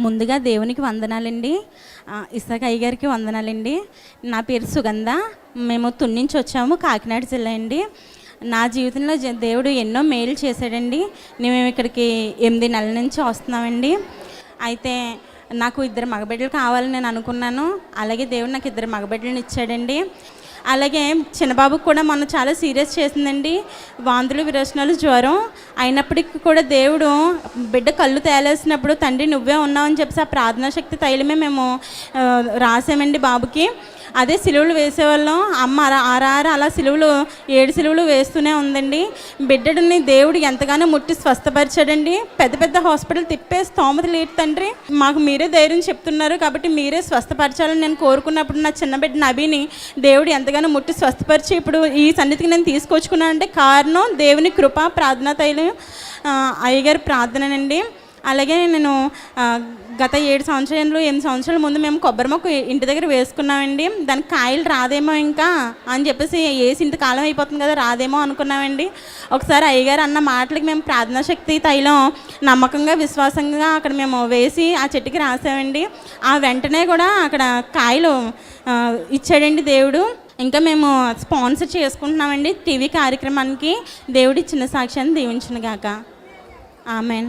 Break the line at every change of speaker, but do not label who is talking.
ముందుగా దేవునికి వందనాలండి. ఇసాక్ అయ్య గారికి వందనాలండి. నా పేరు సుగంధ. మేము తుని నుంచి వచ్చాము, కాకినాడ జిల్లా అండి. నా జీవితంలో దేవుడు ఎన్నో మేలు చేశాడండి. మేము ఇక్కడికి 8 నెలల నుంచి వస్తున్నామండి. అయితే నాకు 2 మగబిడ్డలు కావాలని నేను అనుకున్నాను. అలాగే దేవుడు నాకు 2 మగబిడ్డలను ఇచ్చాడండి. అలాగే చిన్నబాబుకి కూడా మొన్న చాలా సీరియస్ చేసిందండి, వాంతులు విరోచనాలు జ్వరం. అయినప్పటికీ కూడా దేవుడు బిడ్డ కళ్ళు తేలేసినప్పుడు తండ్రి నువ్వే ఉన్నావని చెప్పి ఆ ప్రార్థనా శక్తి తైలమే మేము రాసామండి బాబుకి. అదే సిలువలు వేసేవాళ్ళం. అమ్మ ఆరారు అలా సిలువలు 7 సిలువలు వేస్తూనే ఉందండి. బిడ్డడిని దేవుడు ఎంతగానో ముట్టి స్వస్థపరిచాడండి. పెద్ద పెద్ద హాస్పిటల్ తిప్పే స్తోమత లేదు తండ్రి. మాకు మీరే ధైర్యం చెప్తున్నారు కాబట్టి మీరే స్వస్థపరచాలని నేను కోరుకున్నప్పుడు నా చిన్న బిడ్డ నబీని దేవుడు ఎంతగానో ముట్టి స్వస్థపరిచి ఇప్పుడు ఈ సన్నిధికి నేను తీసుకొచ్చుకున్నానంటే కారణం దేవుని కృప, ప్రార్థనా తైలం, అయ్యగారి ప్రార్థనండి. అలాగే నేను గత 7 సంవత్సరాలు 8 సంవత్సరాల ముందు మేము కొబ్బరి మొక్క ఇంటి దగ్గర వేసుకున్నామండి. దానికి కాయలు రాదేమో ఇంకా అని చెప్పేసి వేసి ఇంత కాలం అయిపోతుంది కదా రాదేమో అనుకున్నామండి. ఒకసారి అయ్యగారు అన్న మాటలకి మేము ప్రార్థనా శక్తి తైలం నమ్మకంగా విశ్వాసంగా అక్కడ మేము వేసి ఆ చెట్టుకి రాసామండి. ఆ వెంటనే కూడా అక్కడ కాయలు ఇచ్చాడండి దేవుడు. ఇంకా మేము స్పాన్సర్ చేసుకుంటున్నామండి టీవీ కార్యక్రమానికి. దేవుడి చిన్న సాక్ష్యాన్ని దీవించును గాక. ఆమెన్.